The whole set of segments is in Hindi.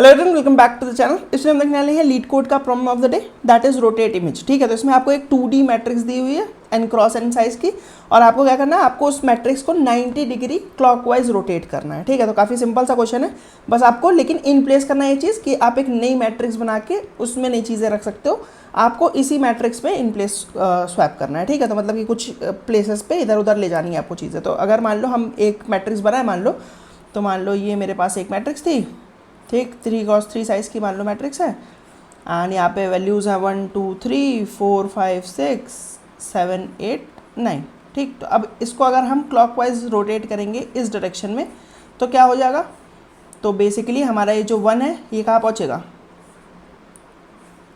Hello everyone, welcome back to the channel. इसमें हम देखने वाले हैं लीड कोड का problem of the day, that is rotate image. ठीक है, तो इसमें आपको एक 2D मैट्रिक्स दी हुई है एन क्रॉस एन साइज की, और आपको क्या करना है, आपको उस मैट्रिक्स को 90 डिग्री क्लॉकवाइज रोटेट करना है। ठीक है, तो काफ़ी सिंपल सा क्वेश्चन है, बस आपको लेकिन इन प्लेस करना है ये चीज़ कि आप एक नई मैट्रिक्स बना के उसमें नई चीज़ें रख सकते हो। आपको इसी मैट्रिक्स पे इन प्लेस स्वैप करना है। ठीक है, तो मतलब कि कुछ प्लेसेस पे इधर उधर ले जानी है आपको चीज़ें। तो अगर मान लो हम एक मैट्रिक्स बनाए, मान लो ये मेरे पास एक मैट्रिक्स थी, ठीक, 3x3 साइज़ की मान लो मैट्रिक्स है, एंड यहाँ पे वैल्यूज़ हैं 1 2 3 4 5 6 7 8 9। ठीक, तो अब इसको अगर हम क्लॉकवाइज रोटेट करेंगे इस डायरेक्शन में तो क्या हो जाएगा, तो बेसिकली हमारा ये जो 1 है ये कहाँ पहुँचेगा,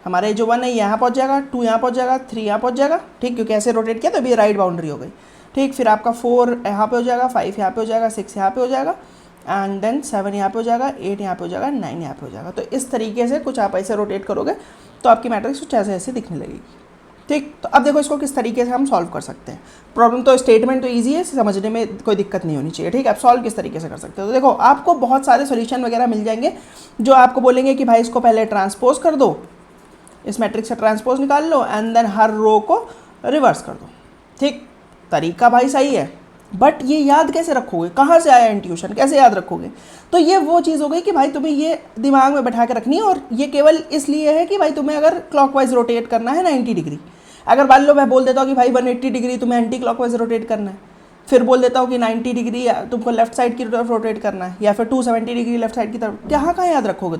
हमारा ये जो 1 है यहाँ पहुँच जाएगा, 2 यहाँ पहुँच जाएगा, 3 यहाँ पहुँच जाएगा। ठीक, क्योंकि ऐसे रोटेट किया तो अभी राइट बाउंड्री हो गई। ठीक, फिर आपका 4 यहाँ पे हो जाएगा, 5 यहाँ पे हो जाएगा, 6 यहाँ पे हो जाएगा, एंड देन 7 यहाँ पे हो जाएगा, 8 यहाँ पे हो जाएगा, 9 यहाँ पे हो जाएगा। तो इस तरीके से कुछ आप ऐसे रोटेट करोगे तो आपकी मैट्रिक्स कुछ ऐसे ऐसे दिखने लगेगी। ठीक, तो अब देखो इसको किस तरीके से हम सॉल्व कर सकते हैं। प्रॉब्लम तो स्टेटमेंट तो ईजी है, समझने में कोई दिक्कत नहीं होनी चाहिए। ठीक है, आप सॉल्व किस तरीके से कर सकते हो, तो देखो आपको बहुत सारे सोल्यूशन वगैरह मिल जाएंगे जो आपको बोलेंगे कि भाई इसको पहले ट्रांसपोज कर दो, इस मैट्रिक्स से ट्रांसपोज निकाल लो, एंड देन हर रो को रिवर्स कर दो। ठीक, तरीका भाई सही है, बट ये याद कैसे रखोगे, कहाँ से आया इंट्यूशन, कैसे याद रखोगे। तो ये वो चीज़ हो गई कि भाई तुम्हें ये दिमाग में बैठा के रखनी है, और ये केवल इसलिए है कि भाई तुम्हें अगर क्लॉकवाइज रोटेट करना है 90 डिग्री। अगर मान लो मैं बोल देता हूँ कि भाई 180 डिग्री तुम्हें एंटी क्लॉकवाइज रोटेट करना है, फिर बोल देता हूँ कि 90 डिग्री तुमको लेफ्ट साइड की तरफ रोटेट करना है, या फिर 270 डिग्री लेफ्ट साइड की तरफ, कहाँ याद रखोगे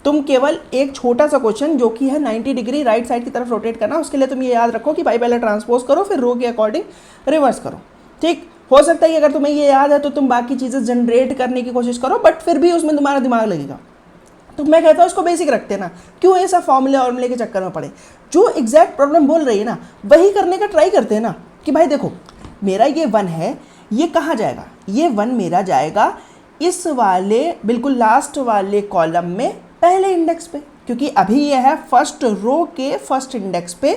तुम केवल एक छोटा सा क्वेश्चन जो कि है 90 डिग्री राइट साइड की तरफ रोटेट करना, उसके लिए तुम ये याद रखो कि भाई पहले ट्रांसपोज करो फिर रो के अकॉर्डिंग रिवर्स करो। ठीक, हो सकता है कि अगर तुम्हें ये याद है तो तुम बाकी चीज़ें जनरेट करने की कोशिश करो, बट फिर भी उसमें तुम्हारा दिमाग लगेगा। तो मैं कहता हूँ इसको बेसिक रखते हैं ना, क्यों ये सब फॉर्मूले के चक्कर में पड़े। जो एग्जैक्ट प्रॉब्लम बोल रही है ना वही करने का ट्राई करते हैं ना, कि भाई देखो मेरा ये 1 है, ये कहाँ जाएगा, ये 1 मेरा जाएगा इस वाले बिल्कुल लास्ट वाले कॉलम में पहले इंडेक्स पे, क्योंकि अभी ये है फर्स्ट रो के फर्स्ट इंडेक्स पे,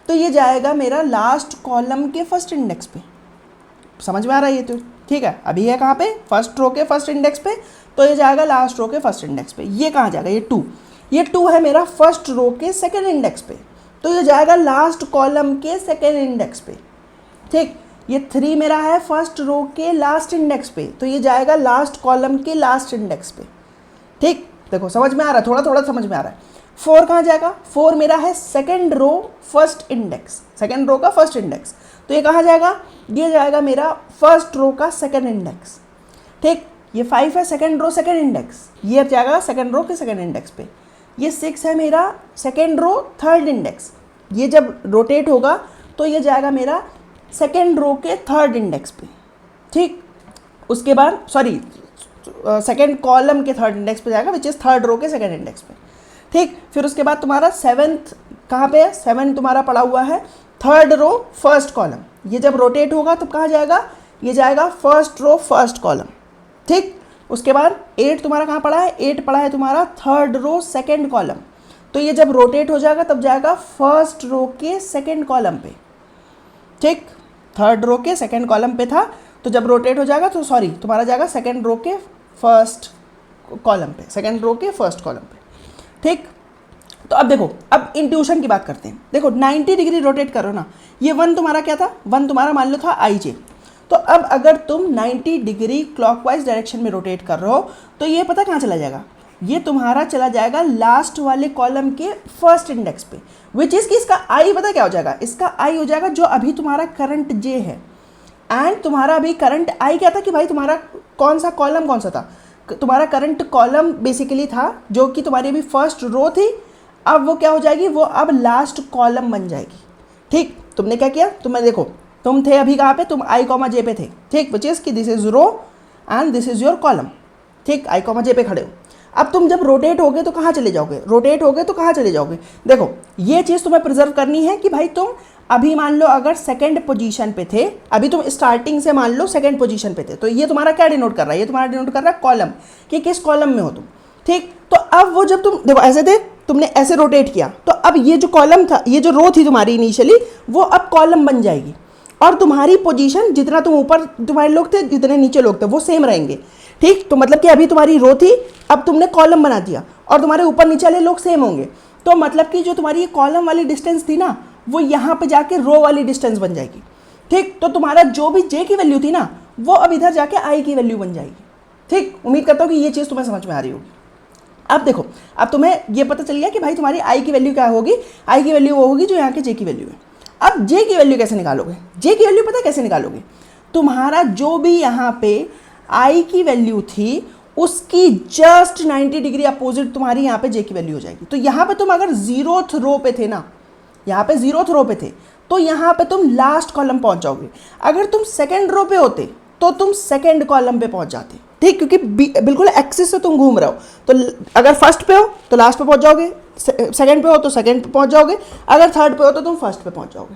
तो ये जाएगा मेरा लास्ट कॉलम के फर्स्ट इंडेक्स पे। समझ में आ रहा है ये तो? ठीक है, अभी है कहाँ पे, फर्स्ट रो के फर्स्ट इंडेक्स पे, तो ये जाएगा लास्ट रो के फर्स्ट इंडेक्स पे। ये कहाँ जाएगा, ये 2 है मेरा फर्स्ट रो के सेकंड इंडेक्स पे, तो ये जाएगा लास्ट कॉलम के सेकंड इंडेक्स पे। ठीक, ये 3 मेरा है फर्स्ट रो के लास्ट इंडेक्स पे, तो ये जाएगा लास्ट कॉलम के लास्ट इंडेक्स पे। ठीक, देखो समझ में आ रहा है, थोड़ा थोड़ा समझ में आ रहा है। 4 कहाँ जाएगा, 4 मेरा है second row first index, second row का फर्स्ट इंडेक्स, तो ये कहाँ जाएगा, ये जाएगा मेरा फर्स्ट रो का सेकंड इंडेक्स। ठीक, ये 5 है सेकंड रो सेकंड इंडेक्स, ये जाएगा सेकंड रो के सेकंड इंडेक्स पे। ये 6 है मेरा सेकंड रो थर्ड इंडेक्स, ये जब रोटेट होगा तो ये जाएगा मेरा सेकंड रो के थर्ड इंडेक्स पे। ठीक, उसके बाद सेकंड कॉलम के थर्ड इंडेक्स पे जाएगा, विच इज़ थर्ड रो के सेकंड इंडेक्स पे। ठीक, फिर उसके बाद तुम्हारा 7th कहाँ पे है, 7 तुम्हारा पड़ा हुआ है थर्ड रो फर्स्ट कॉलम, ये जब रोटेट होगा तो कहाँ जाएगा, ये जाएगा फर्स्ट रो फर्स्ट कॉलम। ठीक, उसके बाद 8 तुम्हारा कहाँ पड़ा है, 8 पड़ा है तुम्हारा थर्ड रो सेकंड कॉलम, तो ये जब रोटेट हो जाएगा तब जाएगा फर्स्ट रो के सेकंड कॉलम पे। ठीक, थर्ड रो के सेकंड कॉलम पे था, तो जब रोटेट हो जाएगा तो तुम्हारा जाएगा सेकंड रो के फर्स्ट कॉलम पे, सेकंड रो के फर्स्ट कॉलम पे। ठीक, तो अब देखो, अब इंट्यूशन की बात करते हैं। देखो 90 डिग्री रोटेट करो ना, ये 1 तुम्हारा क्या था, 1 तुम्हारा मान लो था IJ, तो अब अगर तुम 90 डिग्री क्लॉकवाइज डायरेक्शन में रोटेट कर रहे हो तो ये पता कहाँ चला जाएगा, ये तुम्हारा चला जाएगा लास्ट वाले कॉलम के फर्स्ट इंडेक्स पे, विच इज़ कि इसका I पता क्या हो जाएगा, इसका I हो जाएगा जो अभी तुम्हारा करंट J है, एंड तुम्हारा अभी करंट I क्या था कि भाई तुम्हारा कौन सा कॉलम कौन सा था, तुम्हारा करंट कॉलम बेसिकली था जो कि तुम्हारी अभी फर्स्ट रो थी, अब वो क्या हो जाएगी, वो अब लास्ट कॉलम बन जाएगी। ठीक, तुमने क्या किया, तुम्हें देखो तुम थे अभी कहाँ पे, तुम I, J पे थे। ठीक, विच इज़ कि this is row and this is your column. ठीक, I, J पे खड़े हो। अब तुम जब रोटेट होगे तो कहाँ चले जाओगे, देखो ये चीज़ तुम्हें प्रिजर्व करनी है कि भाई तुम अभी मान लो अगर सेकंड पोजीशन पे थे, अभी तुम स्टार्टिंग से मान लो सेकंड पोजीशन पे थे, तो ये तुम्हारा क्या डिनोट कर रहा है, ये तुम्हारा डिनोट कर रहा है कॉलम, कि किस कॉलम में हो तुम। ठीक, तो अब वो जब तुम देखो ऐसे थे, तुमने ऐसे रोटेट किया, तो अब ये जो कॉलम था, ये जो रो थी तुम्हारी इनिशियली, वो अब कॉलम बन जाएगी, और तुम्हारी पोजीशन जितना तुम ऊपर तुम्हारे लोग थे जितने नीचे लोग थे वो सेम रहेंगे। ठीक। तो मतलब कि अभी तुम्हारी रो थी, अब तुमने कॉलम बना दिया और तुम्हारे ऊपर नीचे वाले लोग सेम होंगे, तो मतलब कि जो तुम्हारी ये कॉलम वाली डिस्टेंस थी ना, वो यहाँ पे जाके रो वाली डिस्टेंस बन जाएगी। ठीक। तो तुम्हारा जो भी जे की वैल्यू थी ना, वो अब इधर जाके आई की वैल्यू बन जाएगी। ठीक। उम्मीद करता हूँ कि ये चीज़ तुम्हें समझ में आ रही होगी। अब देखो, अब तुम्हें ये पता चल गया कि भाई तुम्हारी आई की वैल्यू क्या होगी। आई की वैल्यू वो होगी जो यहाँ के जे की वैल्यू है। अब जे की वैल्यू कैसे निकालोगे? जे की वैल्यू पता है कैसे निकालोगे? तुम्हारा जो भी यहाँ पे आई की वैल्यू थी, उसकी जस्ट 90 डिग्री अपोजिट तुम्हारी यहाँ पे जे की वैल्यू हो जाएगी। तो यहाँ पे तुम अगर 0th रो पे थे ना, यहाँ पे 0th रो पे थे, तो यहाँ पे तुम लास्ट कॉलम पहुँच जाओगे। अगर तुम सेकेंड रो पे होते तो तुम सेकेंड कॉलम पे पहुँच जाते। ठीक। क्योंकि बिल्कुल एक्सिस से तुम घूम रहे हो, तो अगर फर्स्ट पे हो तो लास्ट पे पहुँच जाओगे, सेकेंड पे हो तो सेकेंड पे पहुँच जाओगे, अगर थर्ड पे हो तो तुम फर्स्ट पे पहुँच जाओगे।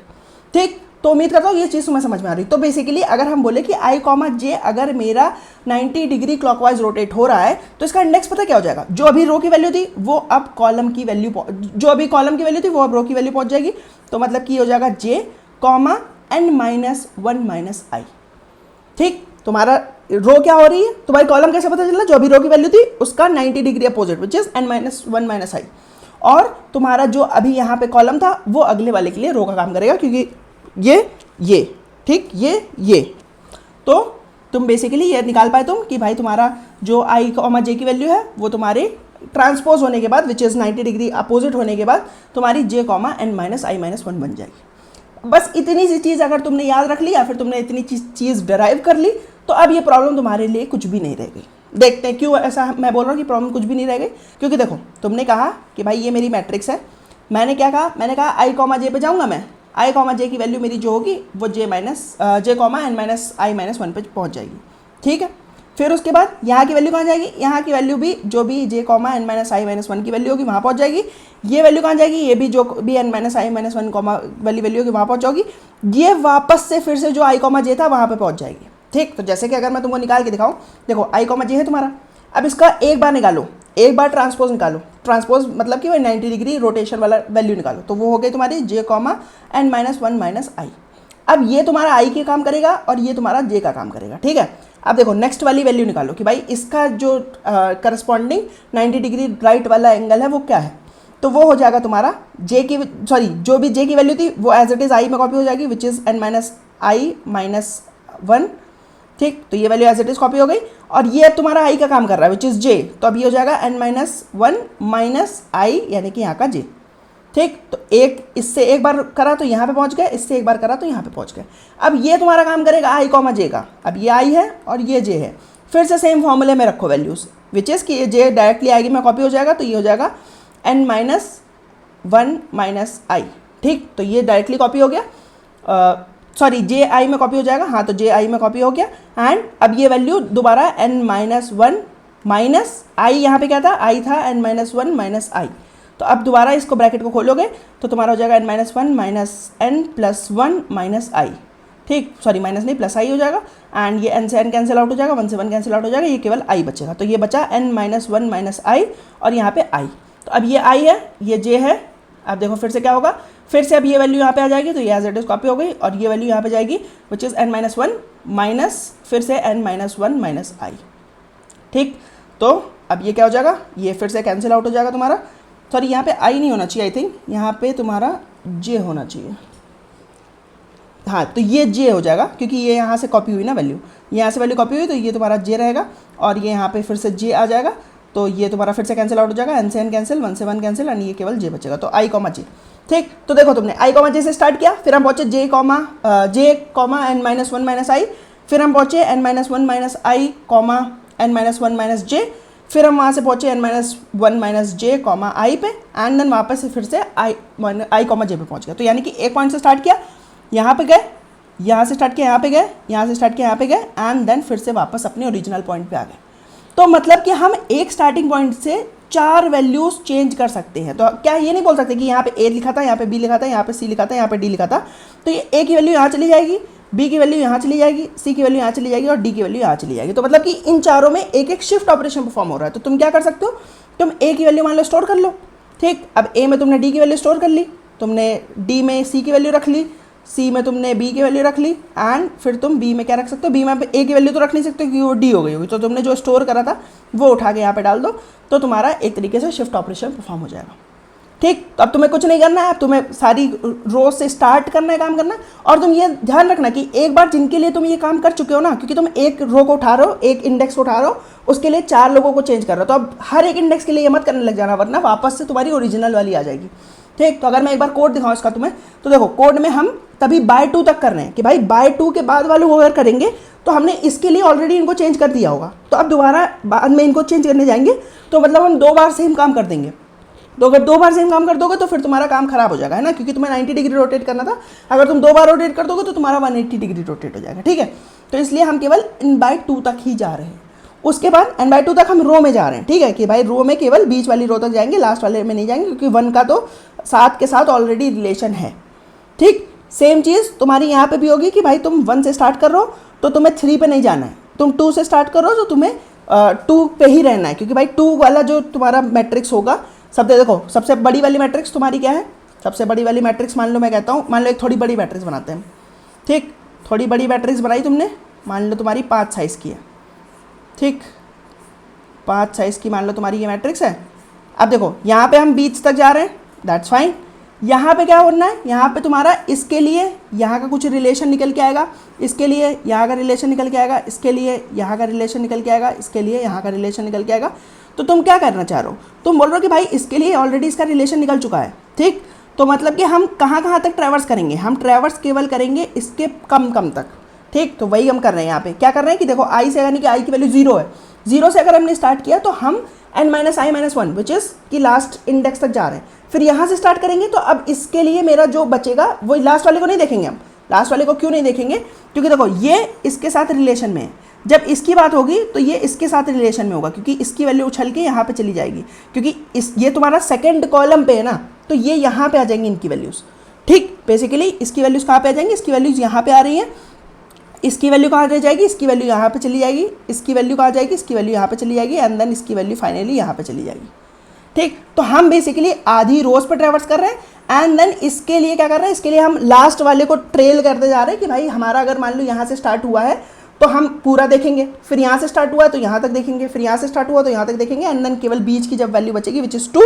ठीक। तो उम्मीद करता हूँ ये चीज़ तुम्हें समझ में आ रही। तो बेसिकली अगर हम बोले कि आई कॉमा जे अगर मेरा 90 डिग्री क्लॉकवाइज रोटेट हो रहा है, तो इसका इंडेक्स पता क्या हो जाएगा? जो अभी रो की वैल्यू थी वो अब कॉलम की वैल्यू, जो अभी कॉलम की वैल्यू थी वो अब रो की वैल्यू पहुंच जाएगी। तो मतलब कि हो जाएगा जे कॉमा n-1 माइनस आई। ठीक। तुम्हारा रो क्या हो रही है, तुम्हारी कॉलम कैसे पता चला? जो अभी रो की वैल्यू थी उसका 90 degree opposite which is n-1 minus I, और तुम्हारा जो अभी यहाँ पे कॉलम था वो अगले वाले के लिए रो का काम करेगा, क्योंकि ये ठीक, ये तो तुम बेसिकली ये निकाल पाए तुम कि भाई तुम्हारा जो आई कॉमा जे की वैल्यू है वो तुम्हारे ट्रांसपोज होने के बाद विच इज़ 90 डिग्री अपोजिट होने के बाद तुम्हारी जे कॉमा n-i-1 बन जाएगी। बस इतनी सी चीज़ अगर तुमने याद रख ली या फिर तुमने इतनी चीज़ डराइव कर ली, तो अब ये प्रॉब्लम तुम्हारे लिए कुछ भी नहीं रह गई। देखते हैं क्यों ऐसा मैं बोल रहा हूँ कि प्रॉब्लम कुछ भी नहीं रह गई। क्योंकि देखो, तुमने कहा कि भाई ये मेरी मैट्रिक्स है, मैंने क्या कहा? मैंने कहा आई कॉमा जे पे जाऊँगा मैं, आई कॉमा जे की वैल्यू मेरी जो होगी वो जे कॉमा n-i-1 पे पहुँच जाएगी। ठीक है। फिर उसके बाद यहाँ की वैल्यू कहाँ जाएगी? यहाँ की वैल्यू भी जो भी जे कॉमा n-i-1 की वैल्यू होगी वहाँ पहुँच जाएगी। ये वैल्यू कहाँ जाएगी? ये भी जो भी n-i-1 कॉमा वाली वैल्यू होगी वहाँ पहुँच जाएगी। ये वापस से फिर से जो आई कॉमा जे था वहाँ पे पहुँच जाएगी। ठीक। तो जैसे कि अगर मैं तुमको निकाल के दिखाऊँ, देखो आई कॉमा जे है तुम्हारा, अब इसका एक बार निकालो, एक बार ट्रांसपोज निकालो। ट्रांसपोज मतलब कि वो 90 डिग्री रोटेशन वाला वैल्यू निकालो, तो वो हो गई तुम्हारी जे कॉमा n-1 माइनस आई। अब ये तुम्हारा आई के काम करेगा और ये तुम्हारा जे का काम करेगा। ठीक है। अब देखो नेक्स्ट वाली वैल्यू निकालो कि भाई इसका जो करस्पॉन्डिंग 90 डिग्री राइट वाला एंगल है वो क्या है, तो वो हो जाएगा तुम्हारा जे की, सॉरी जो भी जे की वैल्यू थी वो एज इट इज़ आई में कॉपी हो जाएगी विच इज़ n-i-1। ठीक। तो ये value as it is copy हो गई, और ये तुम्हारा आई का काम कर रहा है विच इज जे, तो अब ये हो जाएगा n-1 माइनस आई, यानी कि यहाँ का जे। ठीक। तो एक इससे एक बार करा तो यहाँ पे पहुँच गए, इससे एक बार करा तो यहाँ पे पहुँच गए। अब ये तुम्हारा काम करेगा आई कॉमा जे का। अब ये आई है और ये जे है, फिर से सेम फॉर्मूले में रखो वैल्यूज़ विच इज़ कि ये जे डायरेक्टली आएगी में कॉपी हो जाएगा, तो ये हो जाएगा n-1 माइनस आई। ठीक। तो ये डायरेक्टली कॉपी हो गया, सॉरी जे आई में कॉपी हो जाएगा, हाँ तो जे आई में कॉपी हो गया। एंड अब ये वैल्यू दोबारा n-1 माइनस आई, यहाँ पे क्या था? आई था n-1 माइनस आई। तो अब दोबारा इसको ब्रैकेट को खोलोगे तो तुम्हारा हो जाएगा n-1 माइनस n+1 माइनस आई। ठीक। सॉरी माइनस नहीं, प्लस आई हो जाएगा, एंड ये n से n कैंसिल आउट हो जाएगा, 1 से 1 कैंसिल आउट हो जाएगा, ये केवल आई बचेगा। तो ये बचा n-1 माइनस आई और यहाँ पे आई। तो अब ये आई है, ये जे है। अब देखो फिर से क्या होगा, फिर से अब ये वैल्यू यहाँ पे आ जाएगी, तो ये एज इट इज कॉपी हो गई, और ये वैल्यू यहाँ पे जाएगी विच इज़ n-1 माइनस फिर से n-1 माइनस आई। ठीक। तो अब ये क्या हो जाएगा? ये फिर से कैंसिल आउट हो जाएगा तुम्हारा, सॉरी यहाँ पे आई नहीं होना चाहिए, आई थिंक यहाँ पे तुम्हारा जे होना चाहिए। हाँ, तो ये जे हो जाएगा क्योंकि ये यहाँ से कॉपी हुई ना वैल्यू, यहाँ से वैल्यू कॉपी हुई, तो ये तुम्हारा जे रहेगा, और ये यहाँ पे फिर से जे आ जाएगा, तो ये तुम्हारा फिर से कैंसिल आउट हो जाएगा, n से n कैंसिल, 1 से 1 कैंसिल, एंड ये केवल जे बचेगा। तो आई कॉमा जे। ठीक। तो देखो तुमने आई कॉमा जे से स्टार्ट किया, फिर हम पहुँचे जे कॉमा n-1 माइनस आई, फिर हम पहुँचे n-1 माइनस आई कॉमा n-1 माइनस जे, फिर हम वहाँ से पहुँचे n-1 माइनस जे कॉमा आई पे, एंड देन वापस से फिर से आई कॉमा जे पे पहुँच गया। तो यानी कि एक पॉइंट से स्टार्ट किया, यहाँ पे गए, यहाँ से स्टार्ट किया यहाँ पे गए, यहाँ से स्टार्ट किया यहाँ पे गए, एंड देन फिर से वापस अपने ओरिजिनल पॉइंट पे आ गए। तो मतलब कि हम एक स्टार्टिंग पॉइंट से 4 वैल्यूज़ चेंज कर सकते हैं। तो क्या ये नहीं बोल सकते कि यहाँ पे ए लिखा था, यहाँ पे बी लिखा था, यहाँ पे सी लिखा था, यहाँ पे डी लिखा था, तो ये ए की वैल्यू यहाँ चली जाएगी, बी की वैल्यू यहाँ चली जाएगी, सी की वैल्यू यहाँ चली जाएगी, और डी की वैल्यू यहाँ चली जाएगी। तो मतलब कि इन चारों में एक एक शिफ्ट ऑपरेशन परफॉर्म हो रहा है। तो तुम क्या कर सकते हो, तुम ए की वैल्यू मान लो स्टोर कर लो। ठीक। अब ए में तुमने डी की वैल्यू स्टोर कर ली, तुमने डी में सी की वैल्यू रख ली, सी में तुमने बी की वैल्यू रख ली, एंड फिर तुम बी में क्या रख सकते हो, बी में ए की वैल्यू तो रख नहीं सकते क्योंकि वो डी हो गई होगी, तो तुमने जो स्टोर करा था वो उठा के यहाँ पे डाल दो, तो तुम्हारा एक तरीके से शिफ्ट ऑपरेशन परफॉर्म हो जाएगा। ठीक, तो अब तुम्हें कुछ नहीं करना है, अब तुम्हें सारी रो से स्टार्ट करना है काम करना। और तुम ये ध्यान रखना कि एक बार जिनके लिए तुम ये काम कर चुके हो ना, क्योंकि तुम एक रो को उठा रहे हो, एक इंडेक्स को उठा रहे हो, उसके लिए 4 लोगों को चेंज कर रहे हो, तो अब हर एक इंडेक्स के लिए ये मत करने लग जाना, वरना वापस से तुम्हारी ओरिजिनल वाली आ जाएगी। ठीक, तो अगर मैं एक बार कोड दिखाऊँ इसका तुम्हें, तो देखो कोड में हम तभी बाय 2 तक कर रहे हैं कि भाई बाय 2 के बाद वालों को अगर करेंगे तो हमने इसके लिए ऑलरेडी इनको चेंज कर दिया होगा, तो अब दोबारा बाद में इनको चेंज करने जाएंगे तो मतलब हम 2 बार सेम काम कर देंगे। तो अगर 2 बार सेम काम कर दोगे तो फिर तुम्हारा काम खराब हो जाएगा, है ना, क्योंकि तुम्हें 90 डिग्री रोटेट करना था, अगर तुम 2 बार रोटेट कर दोगे तो तुम्हारा 180 डिग्री रोटेट हो जाएगा। ठीक है, तो इसलिए हम केवल n/2 तक ही जा रहे हैं। उसके बाद n/2 तक हम रो में जा रहे हैं। ठीक है, कि भाई रो में केवल बीच वाली रो तक जाएंगे, लास्ट वाले में नहीं जाएंगे, क्योंकि 1 का तो 7 के साथ ऑलरेडी रिलेशन है। ठीक, सेम चीज़ तुम्हारी यहाँ पे भी होगी कि भाई तुम 1 से स्टार्ट कर रहे हो तो तुम्हें 3 पे नहीं जाना है, तुम 2 से स्टार्ट कर रहे हो तो तुम्हें 2 पे ही रहना है, क्योंकि भाई 2 वाला जो तुम्हारा मैट्रिक्स होगा, सब देखो सबसे बड़ी वाली मैट्रिक्स तुम्हारी क्या है, सबसे बड़ी वाली मैट्रिक्स मान लो, मैं कहता हूँ मान लो एक थोड़ी बड़ी मैट्रिक्स बनाते हैं। ठीक, थोड़ी बड़ी मैट्रिक्स बनाई तुमने, मान लो तुम्हारी 5 साइज़ की है। ठीक, 5 साइज़ की मान लो तुम्हारी ये मैट्रिक्स है। अब देखो यहाँ पे हम बीच तक जा रहे हैं, दैट्स फाइन। यहाँ पे क्या होना है, यहाँ पे तुम्हारा इसके लिए यहाँ का कुछ रिलेशन निकल के आएगा, इसके लिए यहाँ का रिलेशन निकल के आएगा, इसके लिए यहाँ का रिलेशन निकल के आएगा, इसके लिए यहाँ का रिलेशन निकल के आएगा। तो तुम क्या करना चाह रहे हो, तुम बोल रहे हो कि भाई इसके लिए ऑलरेडी इसका रिलेशन निकल चुका है। ठीक, तो मतलब कि हम कहाँ कहाँ तक ट्रैवर्स करेंगे, हम ट्रैवर्स केवल करेंगे इसके कम तक। ठीक, तो वही हम कर रहे हैं। यहाँ पे क्या कर रहे हैं कि देखो आई से, यानी कि आई की वैल्यू 0 है, 0 से अगर हमने स्टार्ट किया तो हम n-i-1 विच इज़ कि लास्ट इंडेक्स तक जा रहे हैं। फिर यहाँ से स्टार्ट करेंगे तो अब इसके लिए मेरा जो बचेगा वो लास्ट वाले को नहीं देखेंगे हम। लास्ट वाले को क्यों नहीं देखेंगे, क्योंकि देखो ये इसके साथ रिलेशन में है, जब इसकी बात होगी तो ये इसके साथ रिलेशन में होगा, क्योंकि इसकी वैल्यू उछल के यहाँ पे चली जाएगी, क्योंकि ये तुम्हारा सेकंड कॉलम पे है ना, तो ये यहाँ पे आ जाएंगी इनकी वैल्यूज़। ठीक, बेसिकली इसकी वैल्यूज़ कहाँ पे आ जाएंगी, इसकी वैल्यूज़ यहाँ पे आ रही हैं, इसकी वैल्यू कहाँ रह जाएगी, इसकी वैल्यू यहाँ पे चली जाएगी, इसकी वैल्यू कहाँ जाएगी, इसकी वैल्यू यहाँ पे चली जाएगी, एंड देन इसकी वैल्यू फाइनली यहाँ पे चली जाएगी। ठीक, तो हम बेसिकली आधी रोज पर ट्रैवर्स कर रहे हैं, एंड देन इसके लिए क्या कर रहे हैं, इसके लिए हम लास्ट वाले को ट्रेल करते जा रहे हैं कि भाई हमारा अगर मान लो यहाँ से स्टार्ट हुआ है तो हम पूरा देखेंगे, फिर यहाँ से स्टार्ट हुआ है तो यहाँ तक देखेंगे, फिर यहाँ से स्टार्ट हुआ तो यहाँ तक देखेंगे, एंड देन केवल बीच की जब वैल्यू बचेगी विच इज़ 2,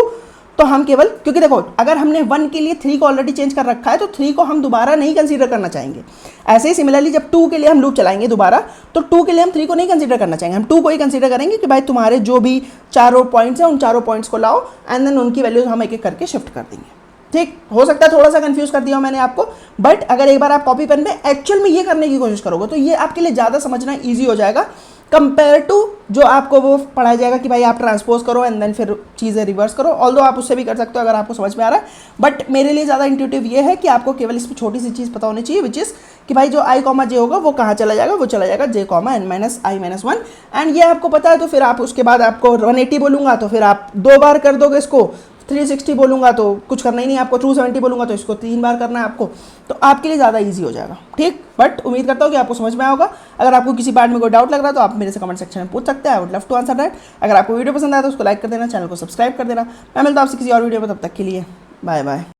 तो हम केवल, क्योंकि देखो अगर हमने 1 के लिए 3 को ऑलरेडी चेंज कर रखा है तो 3 को हम दोबारा नहीं कंसीडर करना चाहेंगे। ऐसे ही सिमिलरली जब 2 के लिए हम लूप चलाएंगे दोबारा, तो 2 के लिए हम 3 को नहीं कंसीडर करना चाहेंगे, हम 2 को ही कंसीडर करेंगे कि भाई तुम्हारे जो भी चारों पॉइंट्स हैं उन चारों पॉइंट्स को लाओ, एंड देन उनकी वैल्यूज हम एक एक करके शिफ्ट कर देंगे। ठीक, हो सकता है थोड़ा सा कंफ्यूज कर दिया हो मैंने आपको, बट अगर एक बार आप कॉपी पेन पे एक्चुअल में ये करने की कोशिश करोगे तो ये आपके लिए ज़्यादा समझना ईजी हो जाएगा कंपेयर टू जो आपको वो पढ़ाया जाएगा कि भाई आप ट्रांसपोज करो एंड देन फिर चीज़ें रिवर्स करो। ऑल्दो आप उससे भी कर सकते हो अगर आपको समझ में आ रहा है, बट मेरे लिए ज़्यादा इंट्यूटिव ये है कि आपको केवल इसमें छोटी सी चीज़ पता होनी चाहिए, विच इज़ कि भाई जो i कॉमा जे होगा वो कहाँ चला जाएगा, वो चला जाएगा j कॉमा n-i-1, एंड ये आपको पता है। तो फिर आप उसके बाद आपको 180 बोलूँगा तो फिर आप 2 बार कर दोगे इसको, 360 बोलूँगा तो कुछ करना ही नहीं आपको, 270 बोलूँगा तो इसको 3 बार करना है आपको, तो आपके लिए ज़्यादा इजी हो जाएगा। ठीक, बट उम्मीद करता हूँ कि आपको समझ में आया होगा। अगर आपको किसी पार्ट में कोई डाउट लग रहा है तो आप मेरे से कमेंट सेक्शन में पूछ सकते हैं, I would love to answer that. अगर आपको वीडियो पसंद आया तो उसको लाइक कर देना, चैनल को सब्सक्राइब कर देना। मैं मिलता हूँ आपसे किसी और वीडियो में, तब तक के लिए बाय बाय।